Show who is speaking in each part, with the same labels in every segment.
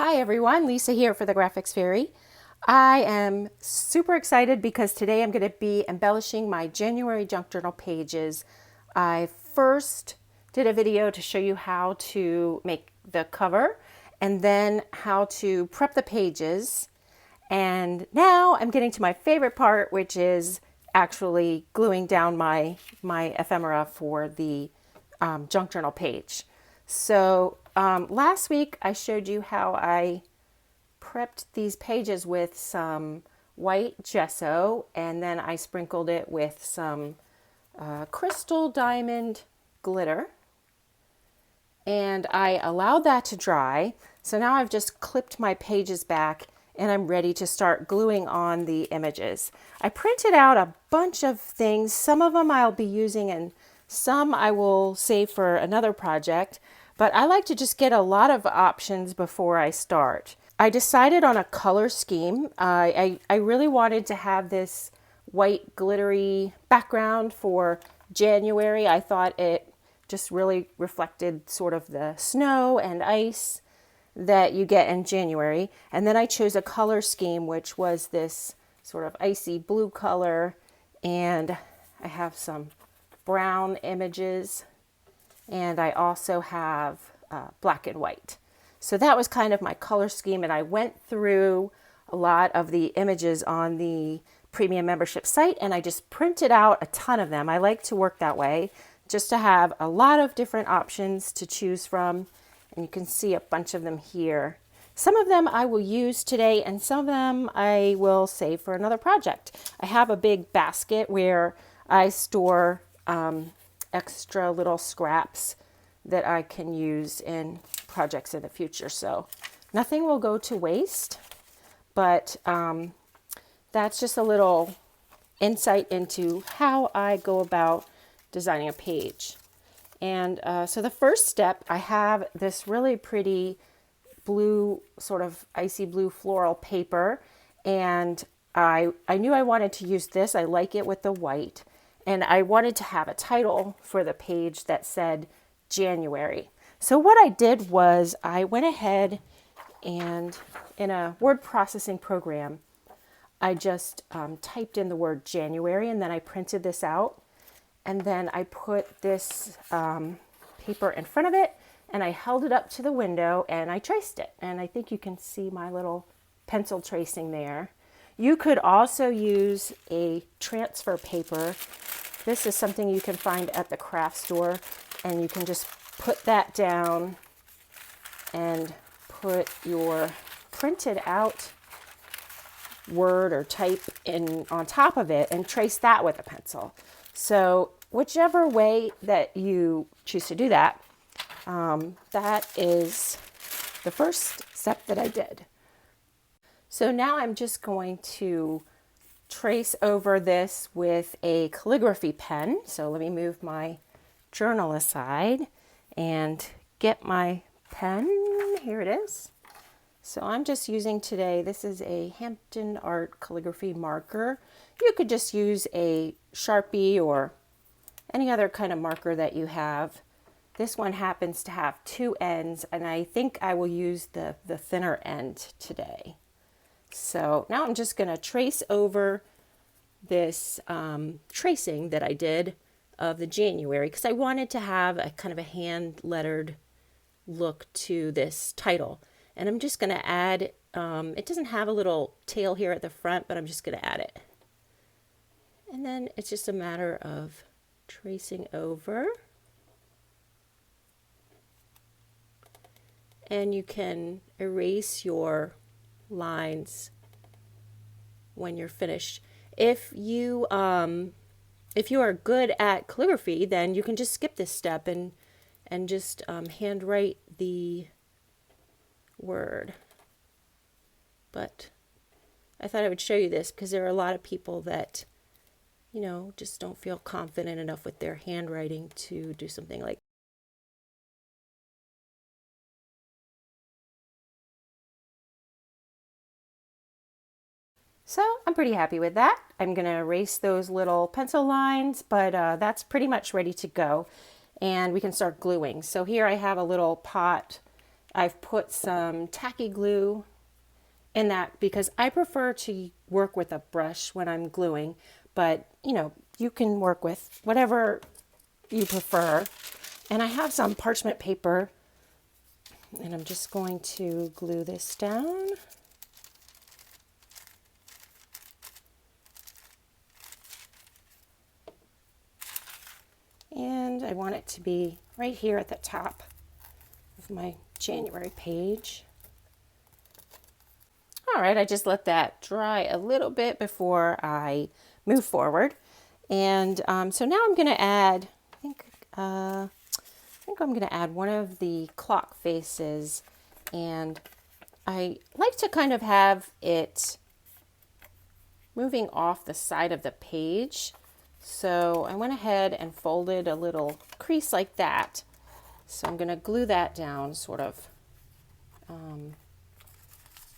Speaker 1: Hi everyone, Lisa here for the Graphics Fairy. I am super excited because today I'm going to be embellishing my January junk journal pages. I first did a video to show you how to make the cover and then how to prep the pages. And now I'm getting to my favorite part, which is actually gluing down my ephemera for the junk journal page. So last week I showed you how I prepped these pages with some white gesso and then I sprinkled it with some crystal diamond glitter and I allowed that to dry. So now I've just clipped my pages back and I'm ready to start gluing on the images. I printed out a bunch of things. Some of them I'll be using and some I will save for another project, but I like to just get a lot of options before I start. I decided on a color scheme. I really wanted to have this white glittery background for January. I thought it just really reflected sort of the snow and ice that you get in January. And then I chose a color scheme, which was this sort of icy blue color. And I have some brown images. And I also have black and white. So that was kind of my color scheme. And I went through a lot of the images on the premium membership site and I just printed out a ton of them. I like to work that way, just to have a lot of different options to choose from. And you can see a bunch of them here. Some of them I will use today and some of them I will save for another project. I have a big basket where I store extra little scraps that I can use in projects in the future. So nothing will go to waste, but that's just a little insight into how I go about designing a page. And so the first step, I have this really pretty blue, sort of icy blue floral paper. And I knew I wanted to use this. I like it with the white. And I wanted to have a title for the page that said January. So what I did was I went ahead and in a word processing program, I just typed in the word January and then I printed this out. And then I put this paper in front of it and I held it up to the window and I traced it. And I think you can see my little pencil tracing there. You could also use a transfer paper. This is something you can find at the craft store and you can just put that down and put your printed out word or type in on top of it and trace that with a pencil. So whichever way that you choose to do that, that is the first step that I did. So now I'm just going to trace over this with a calligraphy pen. So let me move my journal aside and get my pen. Here it is. So I'm just using today, this is a Hampton Art calligraphy marker. You could just use a Sharpie or any other kind of marker that you have. This one happens to have two ends and I think I will use the thinner end today. So now I'm just going to trace over this tracing that I did of the January because I wanted to have a kind of a hand lettered look to this title. And I'm just going to add, it doesn't have a little tail here at the front, but I'm just going to add it. And then it's just a matter of tracing over. And you can erase your lines when you're finished. If you are good at calligraphy, then you can just skip this step and just handwrite the word. But I thought I would show you this because there are a lot of people that, you know, just don't feel confident enough with their handwriting to do something like. So I'm pretty happy with that. I'm going to erase those little pencil lines, but that's pretty much ready to go. And we can start gluing. So here I have a little pot I've put some tacky glue in that because I prefer to work with a brush when I'm gluing, but you know, you can work with whatever you prefer. And I have some parchment paper, and I'm just going to glue this down. And I want it to be right here at the top of my January page. All right, I just let that dry a little bit before I move forward. And so now I'm going to add, I think I'm going to add one of the clock faces. And I like to kind of have it moving off the side of the page. So I went ahead and folded a little crease like that. So I'm going to glue that down sort of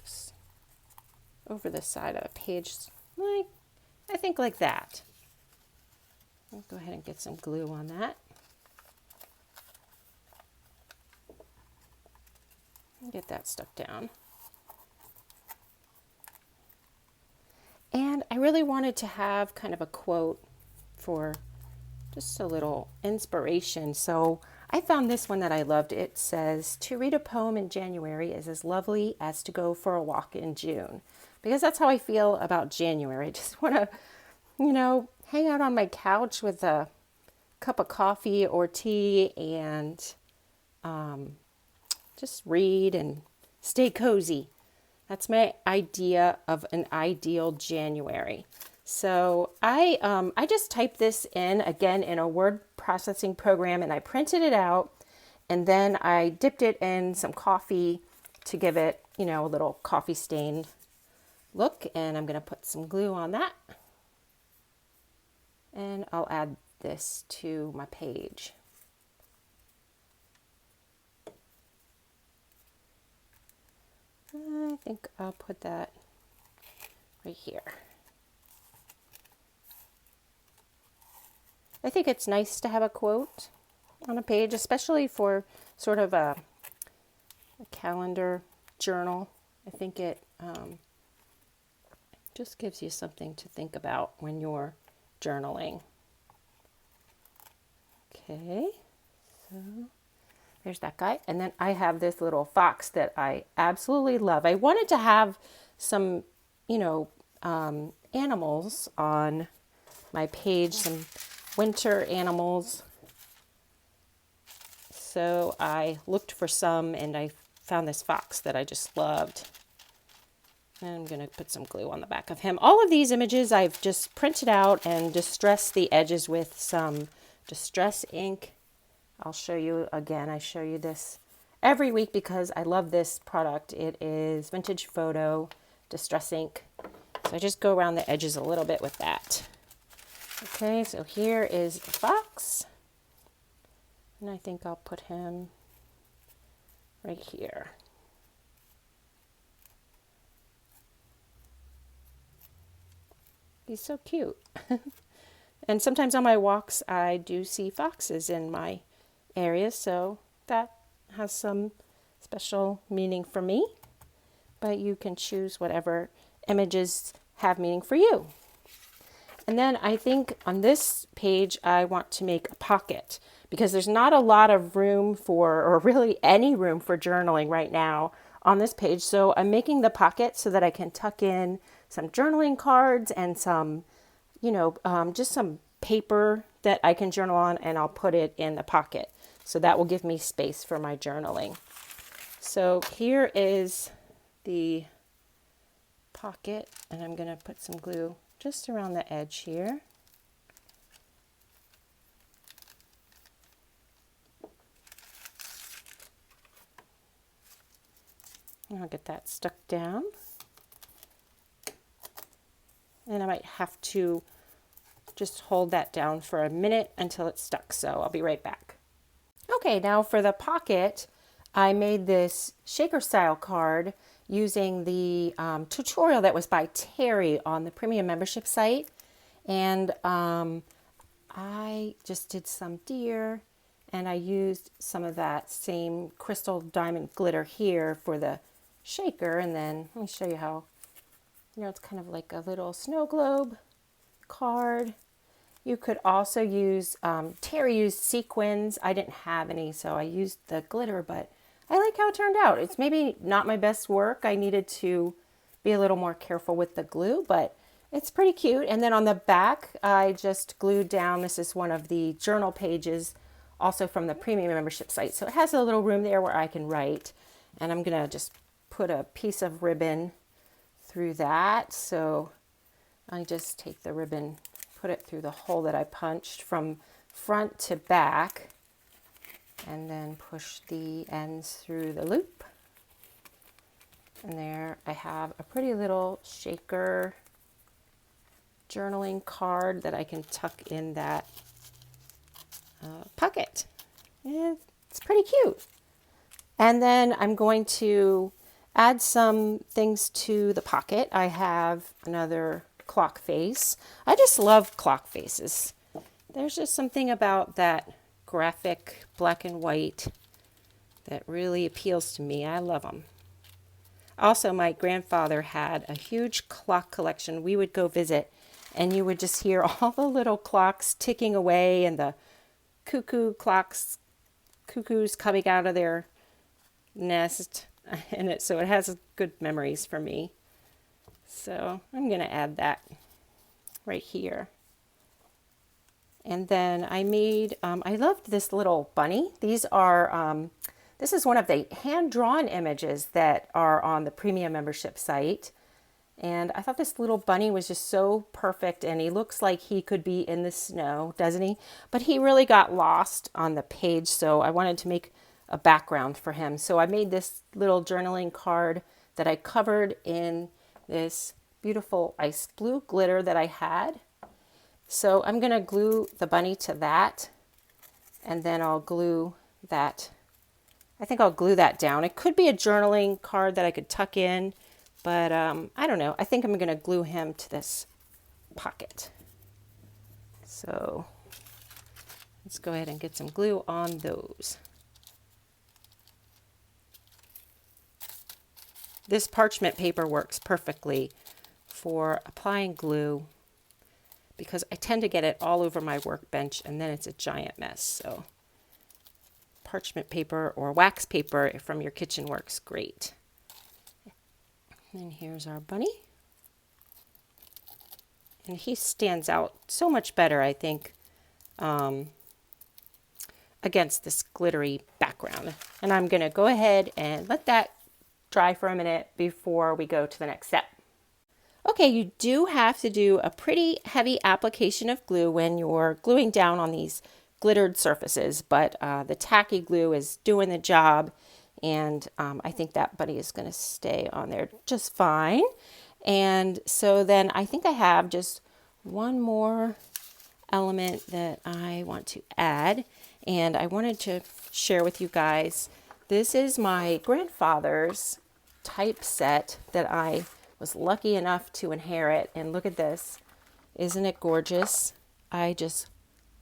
Speaker 1: just over the side of the page, like I think like that. I'll go ahead and get some glue on that. Get that stuck down. And I really wanted to have kind of a quote for just a little inspiration. So I found this one that I loved. It says, "To read a poem in January is as lovely as to go for a walk in June." Because that's how I feel about January. I just want to, you know, hang out on my couch with a cup of coffee or tea and just read and stay cozy. That's my idea of an ideal January. So I just typed this in again in a word processing program, and I printed it out, and then I dipped it in some coffee to give it, you know, a little coffee stained look. And I'm going to put some glue on that, and I'll add this to my page. I think I'll put that right here. I think it's nice to have a quote on a page, especially for sort of a calendar journal. I think it just gives you something to think about when you're journaling. Okay, so there's that guy. And then I have this little fox that I absolutely love. I wanted to have some, you know, animals on my page, some winter animals. So I looked for some, and I found this fox that I just loved. And I'm going to put some glue on the back of him. All of these images I've just printed out and distressed the edges with some distress ink. I'll show you again. I show you this every week because I love this product. It is Vintage Photo Distress Ink. So I just go around the edges a little bit with that. Okay, so here is the fox. And I think I'll put him right here. He's so cute. And sometimes on my walks, I do see foxes in my area, so that has some special meaning for me. But you can choose whatever images have meaning for you. And then I think on this page, I want to make a pocket because there's not a lot of room for, or really any room for journaling right now on this page. So I'm making the pocket so that I can tuck in some journaling cards and some, you know, just some paper that I can journal on, and I'll put it in the pocket. So that will give me space for my journaling. So here is the pocket, and I'm going to put some glue just around the edge here. And I'll get that stuck down. And I might have to just hold that down for a minute until it's stuck. So I'll be right back. Okay, now for the pocket, I made this shaker style card using the tutorial that was by Terry on the premium membership site. And I just did some deer and I used some of that same crystal diamond glitter here for the shaker. And then let me show you how, it's kind of like a little snow globe card. You could also use, Terry used sequins. I didn't have any, so I used the glitter, but I like how it turned out. It's maybe not my best work. I needed to be a little more careful with the glue, but it's pretty cute. And then on the back, I just glued down, this is one of the journal pages, also from the premium membership site. So it has a little room there where I can write. And I'm gonna just put a piece of ribbon through that. So I just take the ribbon, put it through the hole that I punched from front to back, and then push the ends through the loop. And there I have a pretty little shaker journaling card that I can tuck in that pocket. And it's pretty cute. And then I'm going to add some things to the pocket. I have another clock face. I just love clock faces. There's just something about that graphic black and white that really appeals to me. I love them. Also, my grandfather had a huge clock collection. We would go visit and you would just hear all the little clocks ticking away and the cuckoos coming out of their nest. And so it has good memories for me. So I'm going to add that right here. And then I made, I loved this little bunny. These are, this is one of the hand-drawn images that are on the premium membership site. And I thought this little bunny was just so perfect, and he looks like he could be in the snow, doesn't he? But he really got lost on the page, so I wanted to make a background for him. So I made this little journaling card that I covered in this beautiful ice blue glitter that I had. So I'm going to glue the bunny to that, and then I'll glue that. I think I'll glue that down. It could be a journaling card that I could tuck in, but I don't know. I think I'm going to glue him to this pocket. So let's go ahead and get some glue on those. This parchment paper works perfectly for applying glue because I tend to get it all over my workbench and then it's a giant mess. So parchment paper or wax paper from your kitchen works great. And here's our bunny. And he stands out so much better, I think, against this glittery background. And I'm going to go ahead and let that dry for a minute before we go to the next step. Okay, you do have to do a pretty heavy application of glue when you're gluing down on these glittered surfaces, but the tacky glue is doing the job, and I think that bunny is going to stay on there just fine. And so then I think I have just one more element that I want to add, and I wanted to share with you guys. This is my grandfather's typeset that I was lucky enough to inherit, and look at this. Isn't it gorgeous? I just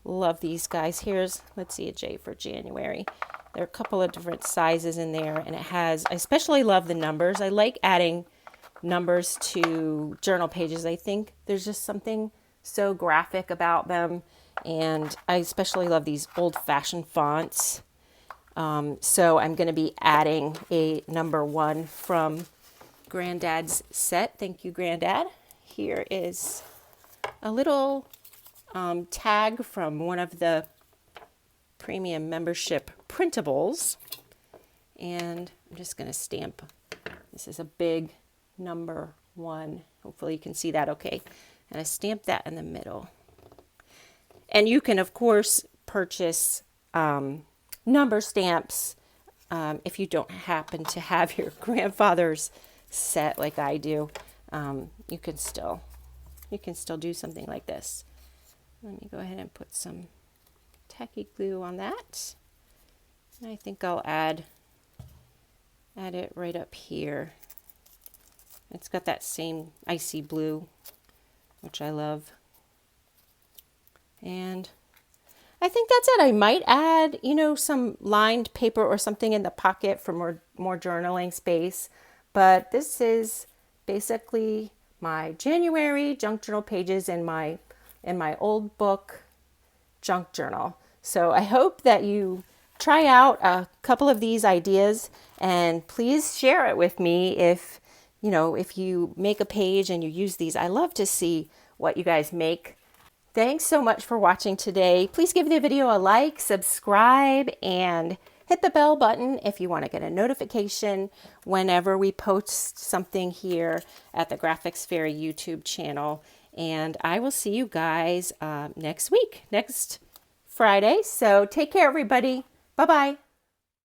Speaker 1: love these guys. Here's, let's see, a J for January. There are a couple of different sizes in there, and it has, I especially love the numbers. I like adding numbers to journal pages. I think there's just something so graphic about them, and I especially love these old-fashioned fonts. So I'm going to be adding a number 1 from Granddad's set. Thank you, Granddad. Here is a little tag from one of the premium membership printables, and I'm just going to stamp. This is a big number 1. Hopefully you can see that okay. And I stamp that in the middle. And you can, of course, purchase number stamps if you don't happen to have your grandfather's set like I do. You can still do something like this. Let me go ahead and put some tacky glue on that. And I think I'll add it right up here. It's got that same icy blue, which I love. And I think that's it. I might add, you know, some lined paper or something in the pocket for more journaling space. But this is basically my January junk journal pages in my old book junk journal. So I hope that you try out a couple of these ideas, and please share it with me if if you make a page and you use these. I love to see what you guys make. Thanks so much for watching today. Please give the video a like, subscribe, and hit the bell button if you want to get a notification whenever we post something here at the Graphics Fairy YouTube channel. And I will see you guys next week, next Friday. So take care, everybody. Bye-bye.